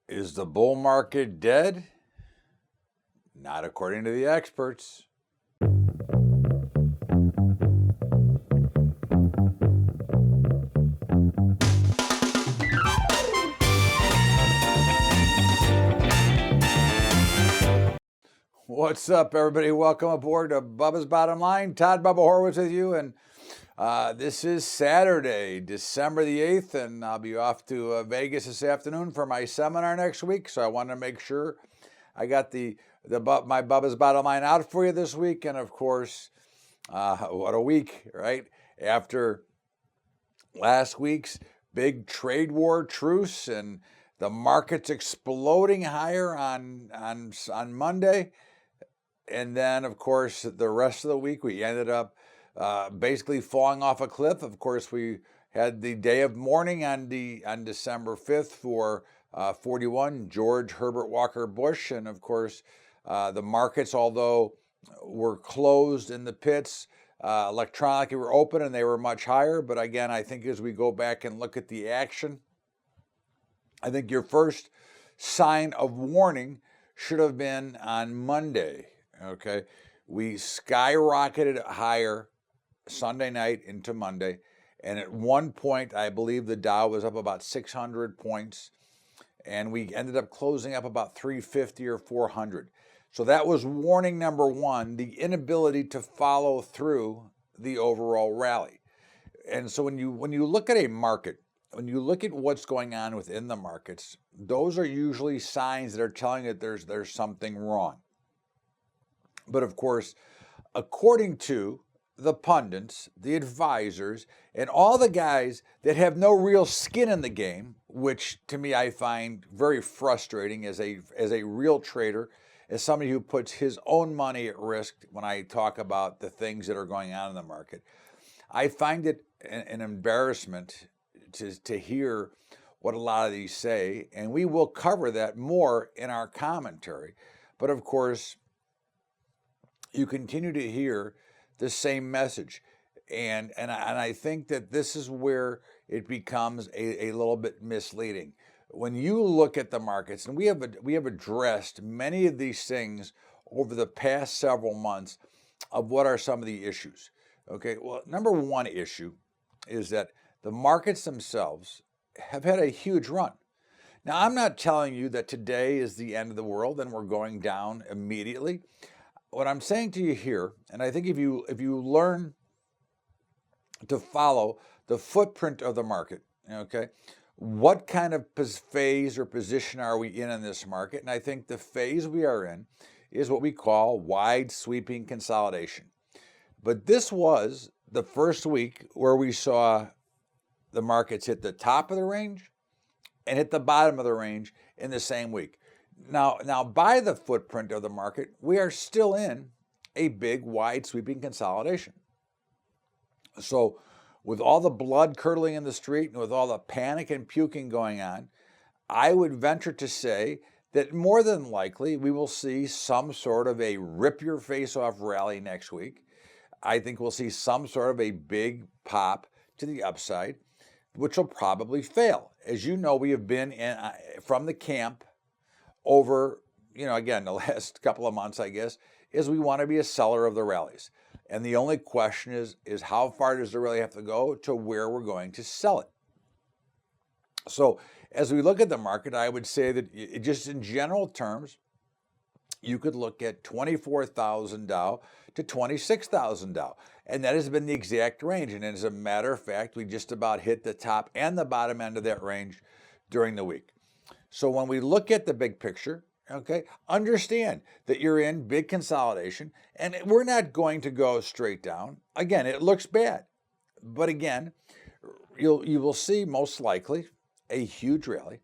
Is the bull market dead? Not according to the experts. What's up, everybody? Welcome aboard to Bubba's Bottom Line. Todd Bubba Horowitz with you, and this is Saturday, December the 8th, and I'll be off to Vegas this afternoon for my seminar next week, so I wanted to make sure I got my Bubba's Bottom Line out for you this week, and of course, what a week, right? After last week's big trade war truce and the markets exploding higher on Monday. And then, of course, the rest of the week, we ended up basically falling off a cliff. Of course, we had the day of mourning on December 5th for 41, George Herbert Walker Bush. And of course, the markets, although were closed in the pits, electronically were open and they were much higher. But again, I think as we go back and look at the action, I think your first sign of warning should have been on Monday. Okay, we skyrocketed higher Sunday night into Monday, and at one point, I believe the Dow was up about 600 points, and we ended up closing up about 350 or 400. So that was warning number one, the inability to follow through the overall rally. And so when you look at a market, when you look at what's going on within the markets, those are usually signs that are telling you that there's something wrong. But of course, according to the pundits, the advisors, and all the guys that have no real skin in the game, which to me I find very frustrating as a real trader, as somebody who puts his own money at risk when I talk about the things that are going on in the market, I find it an embarrassment to hear what a lot of these say, and we will cover that more in our commentary. But of course, you continue to hear the same message. And I think that this is where it becomes a little bit misleading. When you look at the markets, and we have addressed many of these things over the past several months of what are some of the issues. Okay, well, number one issue is that the markets themselves have had a huge run. Now, I'm not telling you that today is the end of the world and we're going down immediately. What I'm saying to you here, and I think if you learn to follow the footprint of the market, okay, what kind of phase or position are we in this market? And I think the phase we are in is what we call wide sweeping consolidation. But this was the first week where we saw the markets hit the top of the range and hit the bottom of the range in the same week. Now, by the footprint of the market, we are still in a big, wide sweeping consolidation. So with all the blood curdling in the street and with all the panic and puking going on, I would venture to say that more than likely we will see some sort of a rip your face off rally next week. I think we'll see some sort of a big pop to the upside, which will probably fail. As you know, we have been from the camp over, again, the last couple of months, I guess, is we want to be a seller of the rallies. And the only question is how far does the rally have to go to where we're going to sell it? So as we look at the market, I would say that just in general terms, you could look at 24,000 Dow to 26,000 Dow. And that has been the exact range. And as a matter of fact, we just about hit the top and the bottom end of that range during the week. So when we look at the big picture, okay, understand that you're in big consolidation and we're not going to go straight down. Again, it looks bad. But again, you will see most likely a huge rally.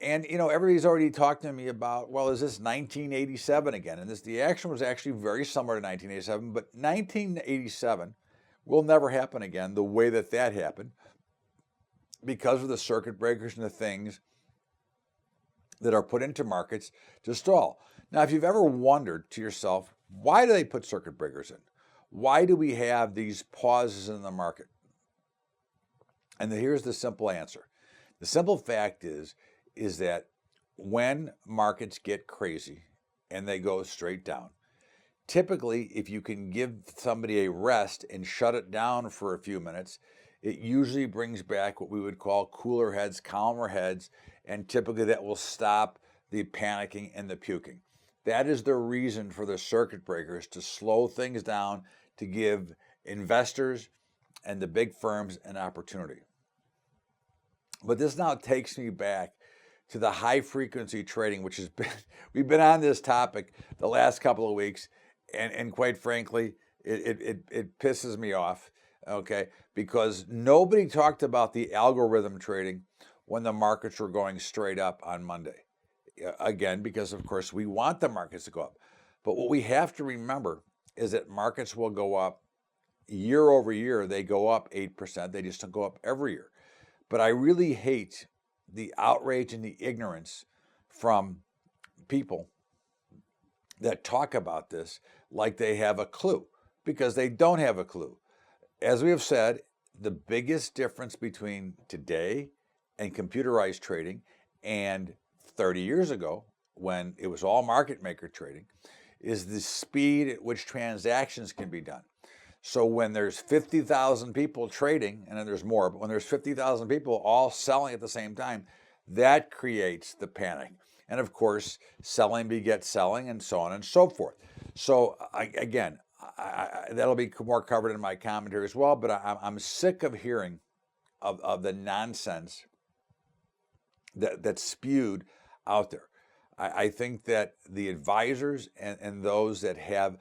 And, everybody's already talked to me about, well, is this 1987 again? And the action was actually very similar to 1987, but 1987 will never happen again the way that happened because of the circuit breakers and the things that are put into markets to stall. Now, if you've ever wondered to yourself, why do they put circuit breakers in? Why do we have these pauses in the market? And here's the simple answer. The simple fact is that when markets get crazy and they go straight down, typically, if you can give somebody a rest and shut it down for a few minutes, it usually brings back what we would call cooler heads, calmer heads, and typically that will stop the panicking and the puking. That is the reason for the circuit breakers, to slow things down, to give investors and the big firms an opportunity. But this now takes me back to the high frequency trading, which has been, we've been on this topic the last couple of weeks, and quite frankly, it pisses me off, okay? Because nobody talked about the algorithm trading when the markets were going straight up on Monday. Again, because of course we want the markets to go up. But what we have to remember is that markets will go up year over year. They go up 8%. They just don't go up every year. But I really hate the outrage and the ignorance from people that talk about this like they have a clue, because they don't have a clue. As we have said, the biggest difference between today and computerized trading and 30 years ago, when it was all market maker trading, is the speed at which transactions can be done. So when there's 50,000 people trading, and then there's more, but when there's 50,000 people all selling at the same time, that creates the panic. And of course, selling begets selling, and so on and so forth. So again, that'll be more covered in my commentary as well, but I'm sick of hearing of the nonsense that's spewed out there. I think that the advisors and those that have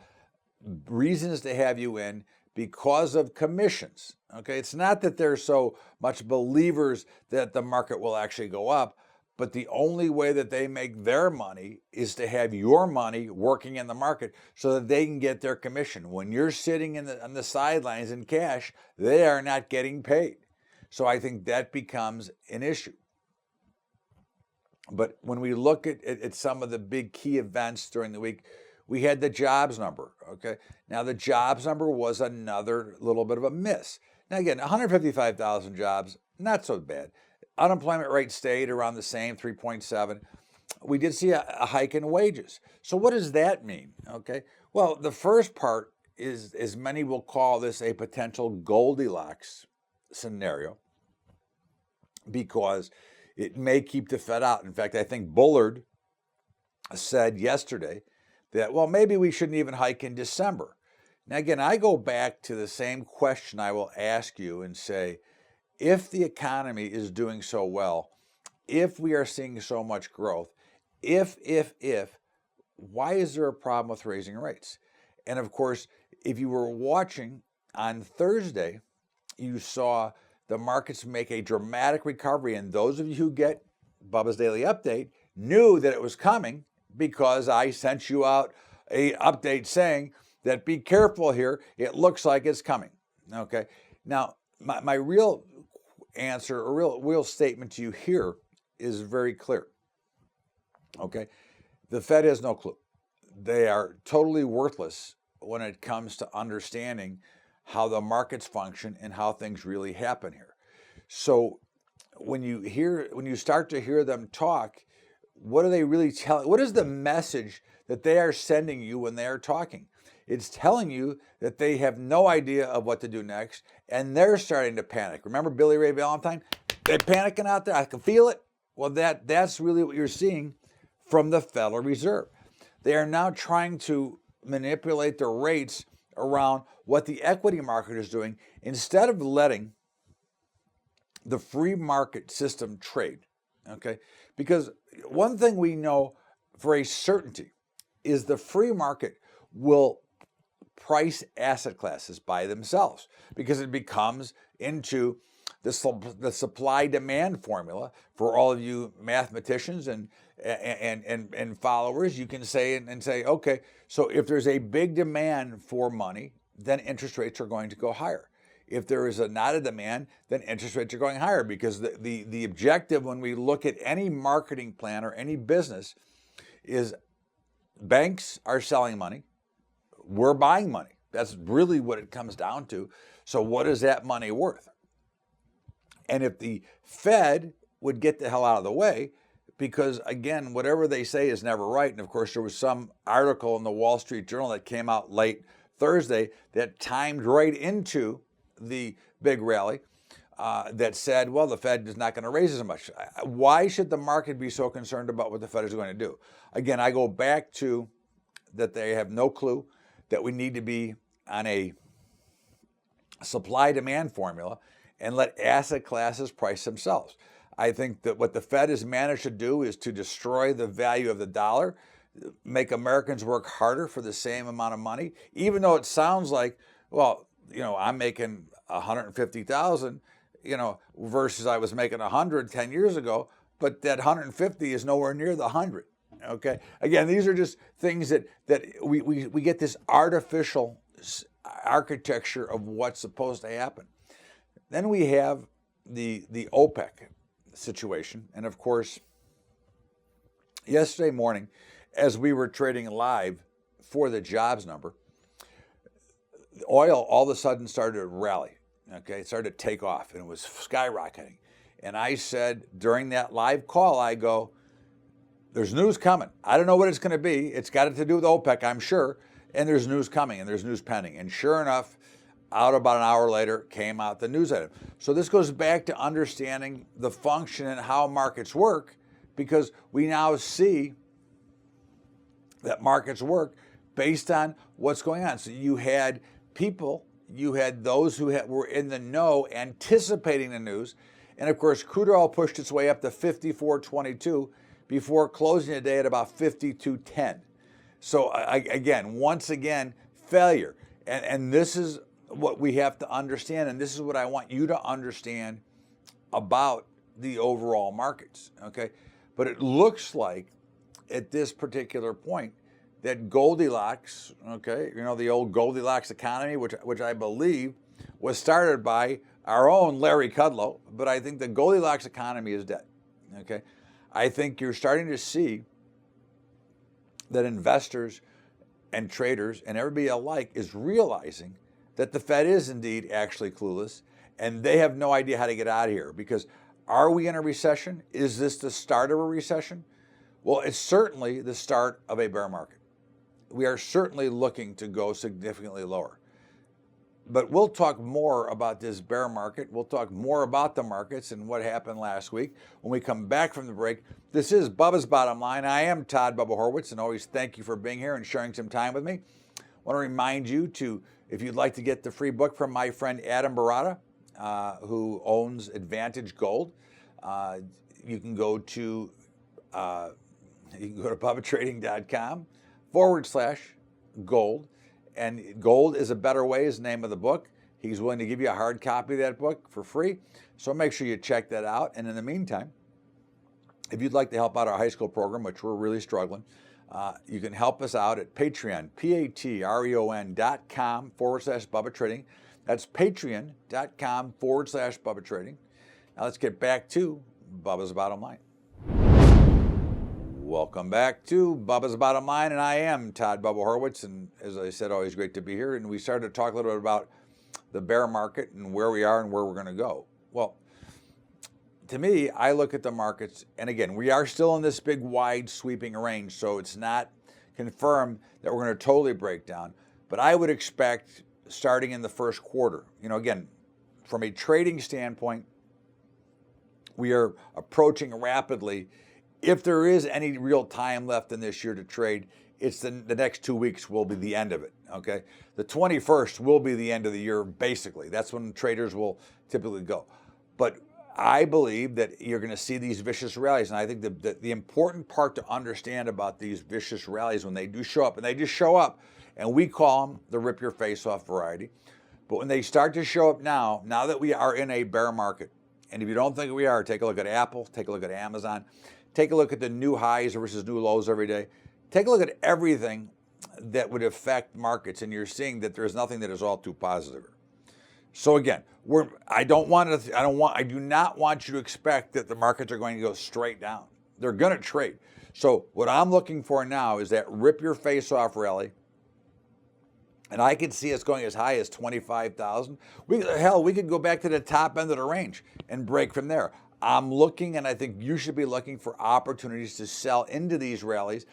reasons to have you in because of commissions, okay? It's not that they're so much believers that the market will actually go up, but the only way that they make their money is to have your money working in the market so that they can get their commission. When you're sitting on the sidelines in cash, they are not getting paid. So I think that becomes an issue. But when we look at some of the big key events during the week, we had the jobs number, okay? Now, the jobs number was another little bit of a miss. Now, again, 155,000 jobs, not so bad. Unemployment rate stayed around the same, 3.7. We did see a hike in wages. So what does that mean, okay? Well, the first part is, as many will call this, a potential Goldilocks scenario, because it may keep the Fed out. In fact, I think Bullard said yesterday that, well, maybe we shouldn't even hike in December. Now, again, I go back to the same question I will ask you and say, if the economy is doing so well, if we are seeing so much growth, if, why is there a problem with raising rates? And of course, if you were watching on Thursday, you saw the markets make a dramatic recovery. And those of you who get Bubba's Daily Update knew that it was coming, because I sent you out an update saying that be careful here. It looks like it's coming. Okay. Now, my real answer, or real statement to you here is very clear. Okay. The Fed has no clue. They are totally worthless when it comes to understanding how the markets function and how things really happen here. So when you start to hear them talk, what are they really telling? What is the message that they are sending you when they are talking? It's telling you that they have no idea of what to do next, and they're starting to panic. Remember Billy Ray Valentine? They're panicking out there. I can feel it. Well, that's really what you're seeing from the Federal Reserve. They are now trying to manipulate the rates around what the equity market is doing, instead of letting the free market system trade, okay? Because one thing we know for a certainty is the free market will price asset classes by themselves, because it becomes into the supply-demand formula. For all of you mathematicians and followers, you can say and say, okay, so if there's a big demand for money, then interest rates are going to go higher. If there is not a demand, then interest rates are going higher, because the objective when we look at any marketing plan or any business is banks are selling money, we're buying money. That's really what it comes down to. So what is that money worth? And if the Fed would get the hell out of the way, because, again, whatever they say is never right. And of course, there was some article in the Wall Street Journal that came out late Thursday that timed right into the big rally that said, well, the Fed is not going to raise as much. Why should the market be so concerned about what the Fed is going to do? Again, I go back to that they have no clue, that we need to be on a supply-demand formula and let asset classes price themselves. I think that what the Fed has managed to do is to destroy the value of the dollar, make Americans work harder for the same amount of money, even though it sounds like, well, I'm making $150,000, versus I was making 100 10 years ago, but that 150 is nowhere near the 100. Okay. Again, these are just things that we get this artificial architecture of what's supposed to happen. Then we have the OPEC situation. And of course, yesterday morning, as we were trading live for the jobs number, oil all of a sudden started to rally. Okay, it started to take off and it was skyrocketing. And I said during that live call, I go, there's news coming. I don't know what it's going to be. It's got to do with OPEC, I'm sure. And there's news coming and there's news pending. And sure enough, out about an hour later came out the news item. So this goes back to understanding the function and how markets work, because we now see that markets work based on what's going on. So you had people, you had those who were in the know anticipating the news. And of course, crude oil pushed its way up to 54.22 before closing the day at about 52.10. So once again, failure. And this is what we have to understand. And this is what I want you to understand about the overall markets. Okay. But it looks like at this particular point that Goldilocks, okay, the old Goldilocks economy, which I believe was started by our own Larry Kudlow, but I think the Goldilocks economy is dead. Okay. I think you're starting to see that investors and traders and everybody alike is realizing that the Fed is indeed actually clueless and they have no idea how to get out of here. Because are we in a recession? Is this the start of a recession? Well, it's certainly the start of a bear market. We are certainly looking to go significantly lower. But we'll talk more about this bear market. We'll talk more about the markets and what happened last week when we come back from the break. This is Bubba's Bottom Line. I am Todd Bubba Horwitz, and always thank you for being here and sharing some time with me. I want to remind you to, if you'd like to get the free book from my friend Adam Barata, who owns Advantage Gold, you can go to BubbaTrading.com/gold. And Gold is a Better Way is the name of the book. He's willing to give you a hard copy of that book for free. So make sure you check that out. And in the meantime, if you'd like to help out our high school program, which we're really struggling, you can help us out at Patreon, patreon.com/Bubba Trading. That's patreon.com/Bubba Trading. Now let's get back to Bubba's Bottom Line. Welcome back to Bubba's Bottom Line, and I am Todd Bubba Horwitz, and as I said, always great to be here. And we started to talk a little bit about the bear market and where we are and where we're going to go. Well, to me, I look at the markets, and again, we are still in this big, wide, sweeping range, so it's not confirmed that we're going to totally break down. But I would expect, starting in the first quarter, again, from a trading standpoint, we are approaching rapidly. If there is any real time left in this year to trade, it's the next 2 weeks will be the end of it, okay? The 21st will be the end of the year, basically. That's when traders will typically go. But I believe that you're going to see these vicious rallies, and I think the important part to understand about these vicious rallies when they do show up, and they just show up, and we call them the rip your face off variety, but when they start to show up now that we are in a bear market, and if you don't think we are, take a look at Apple, take a look at Amazon, take a look at the new highs versus new lows every day. Take a look at everything that would affect markets, and you're seeing that there's nothing that is all too positive. So again, I do not want you to expect that the markets are going to go straight down. They're going to trade. So what I'm looking for now is that rip your face off rally. And I could see us going as high as 25,000. We could go back to the top end of the range and break from there. I'm looking, and I think you should be looking for opportunities to sell into these rallies,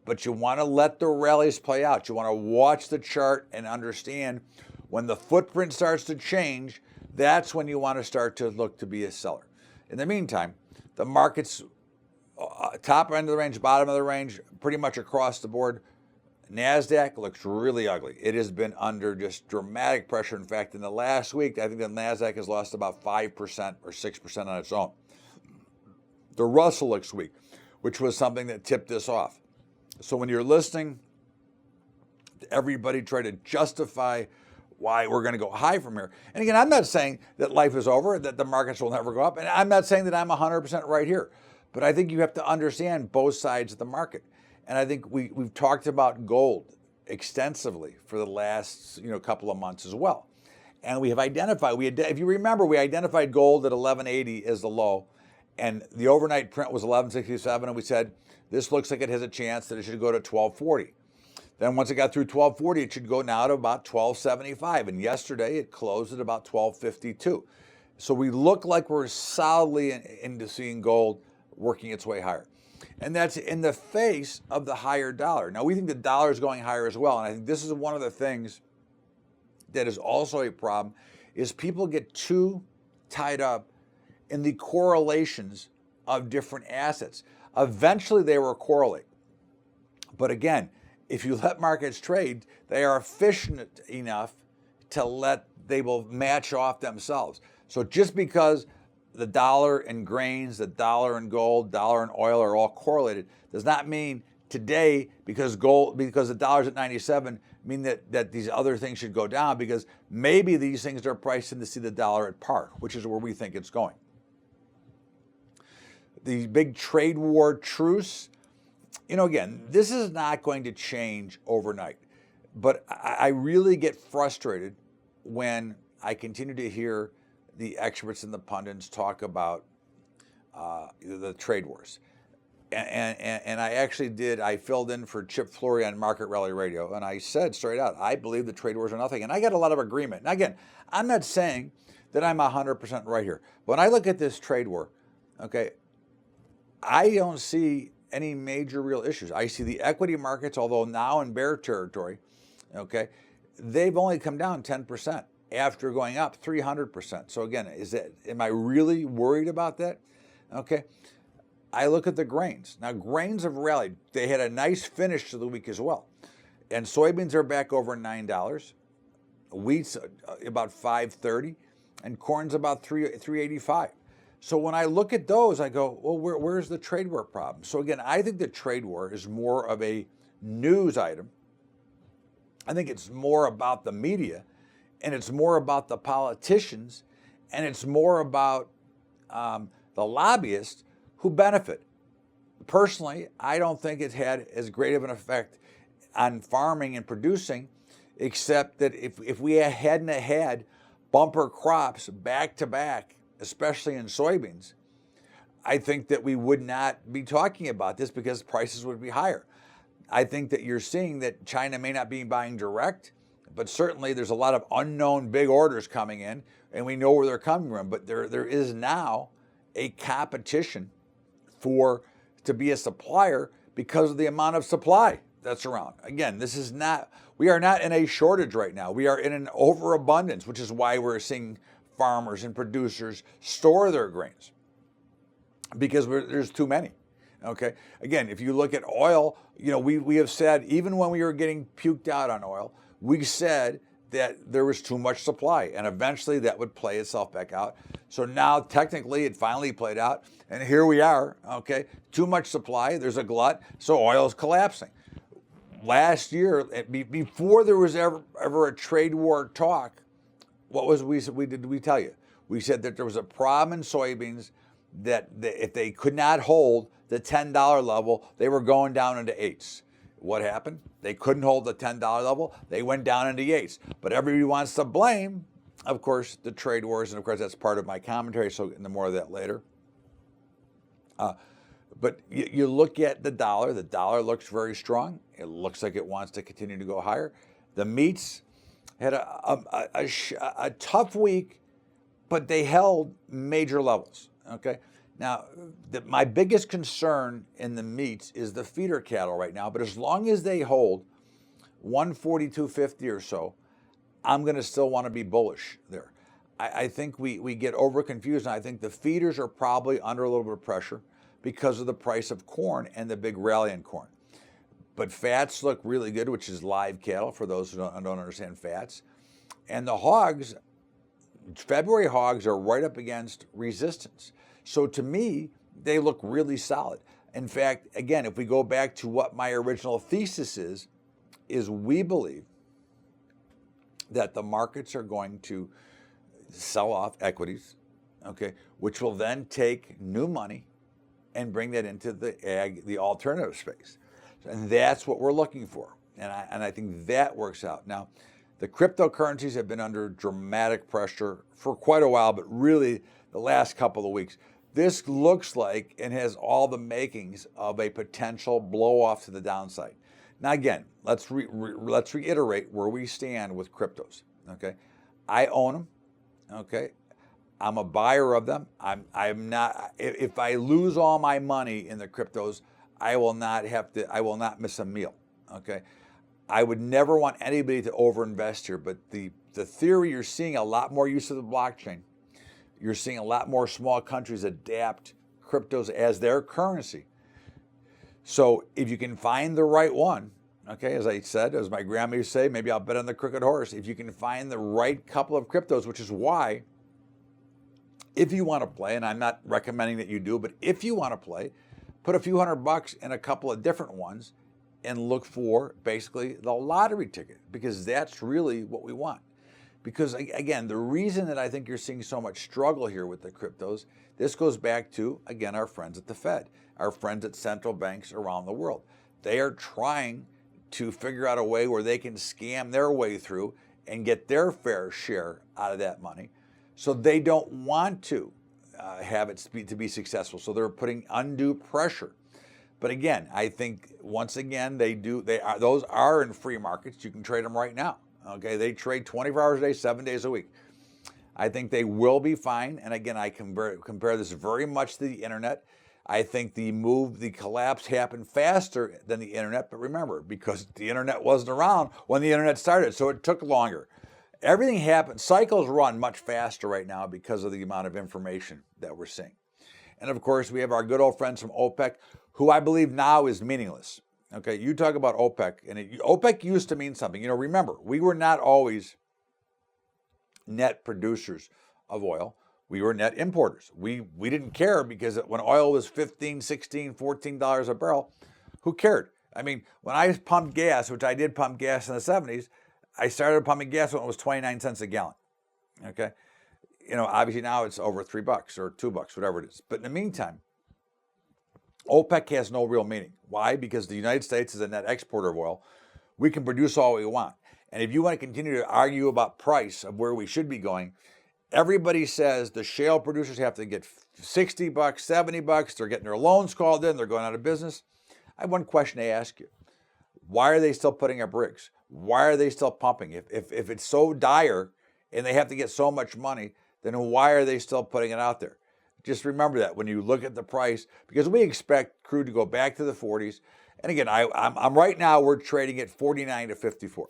but you want to let the rallies play out. You want to watch the chart and understand when the footprint starts to change, that's when you want to start to look to be a seller. In the meantime, the market's top end of the range, bottom of the range, pretty much across the board. NASDAQ looks really ugly. It has been under just dramatic pressure. In fact, in the last week, I think the NASDAQ has lost about 5% or 6% on its own. The Russell looks weak, which was something that tipped this off. So when you're listening to everybody try to justify why we're going to go high from here, and again, I'm not saying that life is over, that the markets will never go up, and I'm not saying that I'm 100% right here, but I think you have to understand both sides of the market. And I think we've talked about gold extensively for the last couple of months as well. And we have identified, if you remember, we identified gold at 1180 as the low, and the overnight print was 1167, and we said, this looks like it has a chance that it should go to 1240. Then once it got through 1240, it should go now to about 1275. And yesterday it closed at about 1252. So we look like we're solidly into seeing gold working its way higher. And that's in the face of the higher dollar. Now, we think the dollar is going higher as well. And I think this is one of the things that is also a problem, is people get too tied up in the correlations of different assets. Eventually, they will correlate. But again, if you let markets trade, they are efficient enough to they will match off themselves. So just because the dollar and grains, the dollar and gold, dollar and oil are all correlated, does not mean today, because the dollar's at 97, mean that these other things should go down, because maybe these things are priced in to see the dollar at par, which is where we think it's going. The big trade war truce, again, this is not going to change overnight, but I really get frustrated when I continue to hear the experts and the pundits talk about the trade wars. And I filled in for Chip Flory on Market Rally Radio, and I said straight out, I believe the trade wars are nothing. And I got a lot of agreement. And again, I'm not saying that I'm 100% right here. When I look at this trade war, okay, I don't see any major real issues. I see the equity markets, although now in bear territory, okay, they've only come down 10%. After going up 300%. So again, am I really worried about that? Okay. I look at the grains. Now, grains have rallied. They had a nice finish to the week as well. And soybeans are back over $9. Wheat's about $5.30, and corn's about $3.85. So when I look at those, I go, well, where's the trade war problem? So again, I think the trade war is more of a news item. I think it's more about the media, and it's more about the politicians, and it's more about the lobbyists who benefit. Personally, I don't think it's had as great of an effect on farming and producing, except that if we hadn't had bumper crops back to back, especially in soybeans, I think that we would not be talking about this, because prices would be higher. I think that you're seeing that China may not be buying direct, but certainly there's a lot of unknown big orders coming in, and we know where they're coming from. But there is now a competition to be a supplier because of the amount of supply that's around. Again, we are not in a shortage right now. We are in an overabundance, which is why we're seeing farmers and producers store their grains, because there's too many. Okay. Again, if you look at oil, we have said, even when we were getting puked out on oil, we said that there was too much supply, and eventually that would play itself back out. So now technically it finally played out, and here we are, okay? Too much supply, there's a glut, so oil is collapsing. Last year, before there was ever a trade war talk, what did we tell you? We said that there was a problem in soybeans, that if they could not hold the $10 level, they were going down into 8s. What happened? They couldn't hold the $10 level. They went down into 8s. But everybody wants to blame, of course, the trade wars. And of course, that's part of my commentary. So more of that later. But you look at the dollar. The dollar looks very strong. It looks like it wants to continue to go higher. The meats had a tough week, but they held major levels. Okay. Now, my biggest concern in the meats is the feeder cattle right now, but as long as they hold 142.50 or so, I'm going to still want to be bullish there. I think we get over confused, and I think the feeders are probably under a little bit of pressure because of the price of corn and the big rally in corn. But fats look really good, which is live cattle for those who don't understand fats. And the hogs, February hogs are right up against resistance. So to me, they look really solid. In fact, again, if we go back to what my original thesis is we believe that the markets are going to sell off equities, okay, which will then take new money and bring that into the alternative space. And that's what we're looking for. And I think that works out. Now, the cryptocurrencies have been under dramatic pressure for quite a while, but really the last couple of weeks. This looks like and has all the makings of a potential blow off to the downside. Now, again, let's reiterate where we stand with cryptos. Okay, I own them. Okay, I'm a buyer of them. I'm not. If I lose all my money in the cryptos, I will not miss a meal. Okay, I would never want anybody to overinvest here. But the theory, you're seeing a lot more use of the blockchain. You're seeing a lot more small countries adapt cryptos as their currency. So if you can find the right one, okay, as I said, as my grandma used to say, maybe I'll bet on the crooked horse. If you can find the right couple of cryptos, which is why, if you want to play, and I'm not recommending that you do, but if you want to play, put a few $100 in a couple of different ones and look for basically the lottery ticket, because that's really what we want. Because again, the reason that I think you're seeing so much struggle here with the cryptos, this goes back to, again, our friends at the Fed, our friends at central banks around the world. They are trying to figure out a way where they can scam their way through and get their fair share out of that money. So they don't want to have it to be successful. So they're putting undue pressure. But again, I think once again, those are in free markets. You can trade them right now. Okay, they trade 24 hours a day, 7 days a week. I think they will be fine. And again, I compare this very much to the internet. I think the collapse happened faster than the internet. But remember, because the internet wasn't around when the internet started, so it took longer. Everything happened, cycles run much faster right now because of the amount of information that we're seeing. And of course, we have our good old friends from OPEC, who I believe now is meaningless. Okay, you talk about OPEC, and OPEC used to mean something. You know, remember, we were not always net producers of oil. We were net importers. We didn't care because when oil was $15, $16, $14 a barrel, who cared? I mean, when I pumped gas, which I did pump gas in the 70s, I started pumping gas when it was 29 cents a gallon. Okay, you know, obviously now it's over $3 or $2, whatever it is. But in the meantime, OPEC has no real meaning. Why? Because the United States is a net exporter of oil. We can produce all we want. And if you want to continue to argue about price of where we should be going, everybody says the shale producers have to get $60, $70. They're getting their loans called in. They're going out of business. I have one question to ask you. Why are they still putting up rigs? Why are they still pumping? If it's so dire and they have to get so much money, then why are they still putting it out there? Just remember that when you look at the price, because we expect crude to go back to the 40s. And again, I'm right now, we're trading at 49 to 54.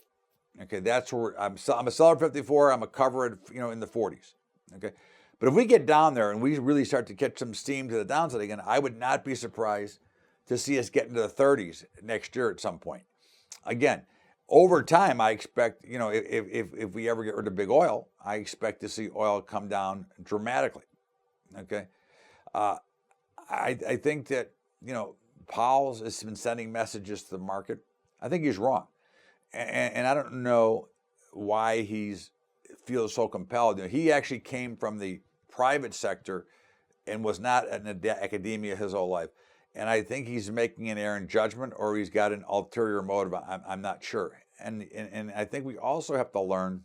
Okay, that's where I'm a seller at 54. I'm a cover at, in the 40s. Okay, but if we get down there and we really start to catch some steam to the downside again, I would not be surprised to see us get into the 30s next year at some point. Again, over time, I expect, if we ever get rid of big oil, I expect to see oil come down dramatically. Okay, I think that Powell has been sending messages to the market. I think he's wrong, and I don't know why he feels so compelled. He actually came from the private sector and was not in academia his whole life, and I think he's making an errant judgment, or he's got an ulterior motive. I'm not sure, and I think we also have to learn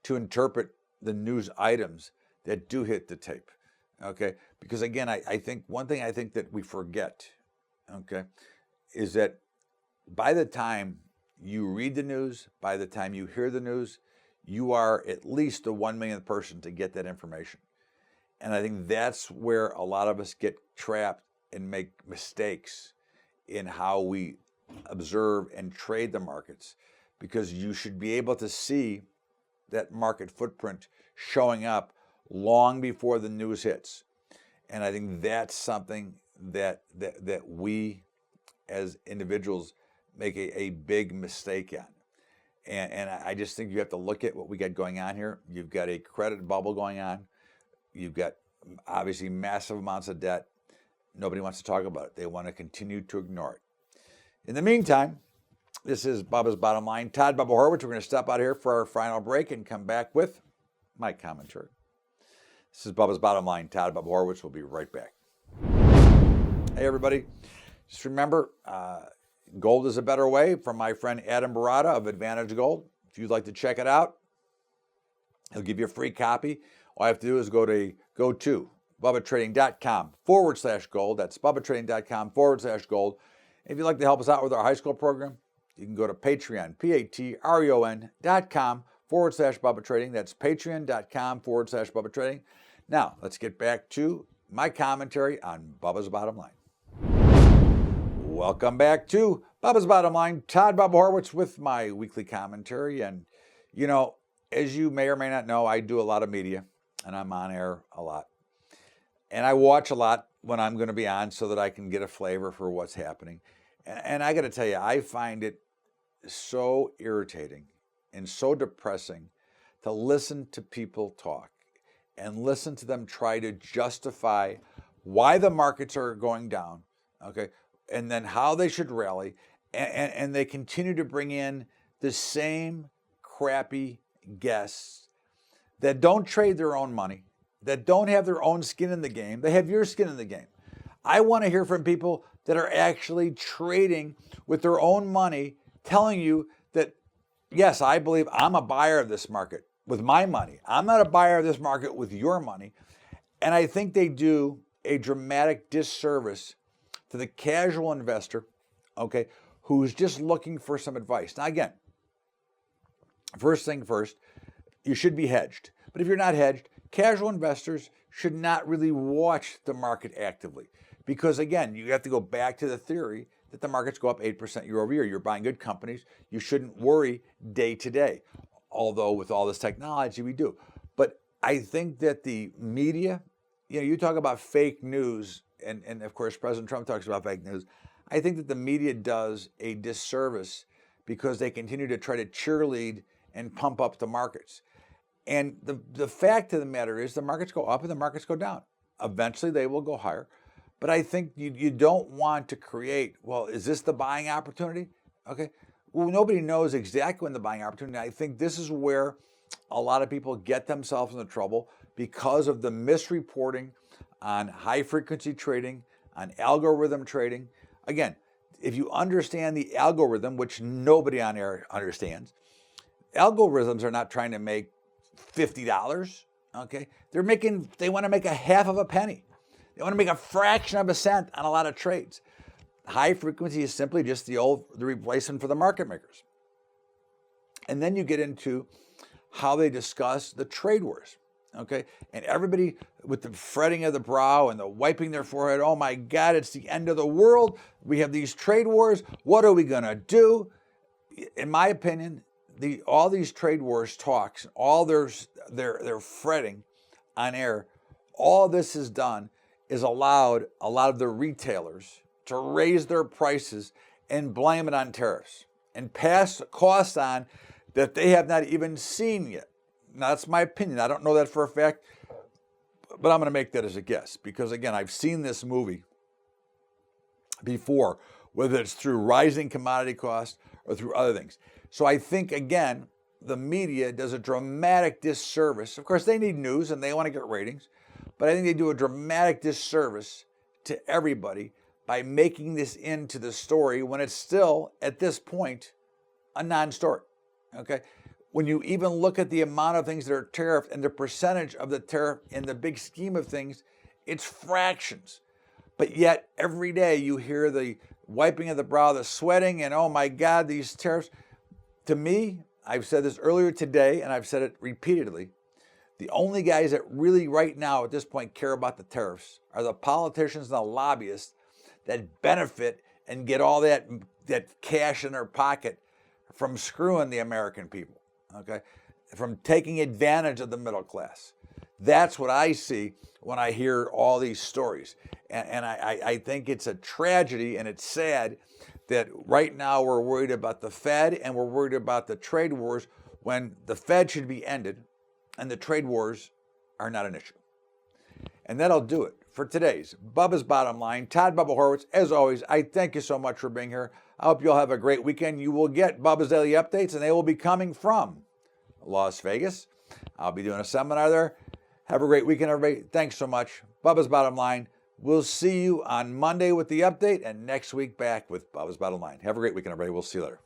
to interpret the news items that do hit the tape, okay? Because again, I think one thing I think that we forget, okay, is that by the time you read the news, by the time you hear the news, you are at least the 1 millionth person to get that information. And I think that's where a lot of us get trapped and make mistakes in how we observe and trade the markets, because you should be able to see that market footprint showing up long before the news hits. And I think that's something that we as individuals make a big mistake on. And I just think you have to look at what we got going on here. You've got a credit bubble going on. You've got obviously massive amounts of debt. Nobody wants to talk about it. They want to continue to ignore it. In the meantime, this is Bubba's Bottom Line. Todd Bubba Horwitz. We're going to step out here for our final break and come back with my commentary. This is Bubba's Bottom Line. Todd Bubba Horwitz. We'll be right back. Hey, everybody. Just remember, gold is a better way, from my friend Adam Barata of Advantage Gold. If you'd like to check it out, he'll give you a free copy. All you have to do is go to BUBBATrading.com/gold. That's BUBBATrading.com/gold. If you'd like to help us out with our high school program, you can go to Patreon, patreon.com/BubbaTrading. That's patreon.com/BubbaTrading. Now, let's get back to my commentary on Bubba's Bottom Line. Welcome back to Bubba's Bottom Line. Todd Bubba Horwitz with my weekly commentary. And, you know, as you may or may not know, I do a lot of media, and I'm on air a lot. And I watch a lot when I'm going to be on so that I can get a flavor for what's happening. And I got to tell you, I find it so irritating and so depressing to listen to people talk and listen to them try to justify why the markets are going down, okay, and then how they should rally. And they continue to bring in the same crappy guests that don't trade their own money, that don't have their own skin in the game. They have your skin in the game. I want to hear from people that are actually trading with their own money, telling you that, yes, I believe I'm a buyer of this market with my money. I'm not a buyer of this market with your money. And I think they do a dramatic disservice to the casual investor, okay, who's just looking for some advice. Now, again, first thing first, you should be hedged. But if you're not hedged, casual investors should not really watch the market actively. Because again, you have to go back to the theory that the markets go up 8% year over year. You're buying good companies. You shouldn't worry day to day. Although with all this technology, we do. But I think that the media, you know, you talk about fake news, and of course, President Trump talks about fake news. I think that the media does a disservice because they continue to try to cheerlead and pump up the markets. And the fact of the matter is the markets go up and the markets go down. Eventually, they will go higher. But I think you don't want to create, well, is this the buying opportunity? Okay. Well, nobody knows exactly when the buying opportunity. I think this is where a lot of people get themselves into trouble because of the misreporting on high frequency trading, on algorithm trading. Again, if you understand the algorithm, which nobody on air understands, algorithms are not trying to make $50. Okay. They want to make a half of a penny. They want to make a fraction of a cent on a lot of trades. High frequency is simply just the replacement for the market makers. And then you get into how they discuss the trade wars. Okay. And everybody with the fretting of the brow and the wiping their forehead. Oh my God, it's the end of the world. We have these trade wars. What are we going to do? In my opinion, all these trade wars talks, all their fretting on air, all this has done is allowed a lot of the retailers to raise their prices and blame it on tariffs and pass costs on that they have not even seen yet. Now, that's my opinion. I don't know that for a fact, but I'm going to make that as a guess because, again, I've seen this movie before, whether it's through rising commodity costs or through other things. So I think, again, the media does a dramatic disservice. Of course, they need news and they want to get ratings, but I think they do a dramatic disservice to everybody by making this into the story when it's still, at this point, a non-story, okay? When you even look at the amount of things that are tariffed and the percentage of the tariff in the big scheme of things, it's fractions. But yet, every day you hear the wiping of the brow, the sweating, and oh my God, these tariffs. To me, I've said this earlier today, and I've said it repeatedly, The only guys that really right now at this point care about the tariffs are the politicians and the lobbyists that benefit and get all that cash in their pocket from screwing the American people, okay? From taking advantage of the middle class. That's what I see when I hear all these stories. And I think it's a tragedy and it's sad that right now we're worried about the Fed and we're worried about the trade wars when the Fed should be ended and the trade wars are not an issue. And that'll do it for today's Bubba's Bottom Line. Todd Bubba Horowitz, as always, I thank you so much for being here. I hope you'll have a great weekend. You will get Bubba's Daily Updates, and they will be coming from Las Vegas. I'll be doing a seminar there. Have a great weekend, everybody. Thanks so much. Bubba's Bottom Line. We'll see you on Monday with the update, and next week back with Bubba's Bottom Line. Have a great weekend, everybody. We'll see you later.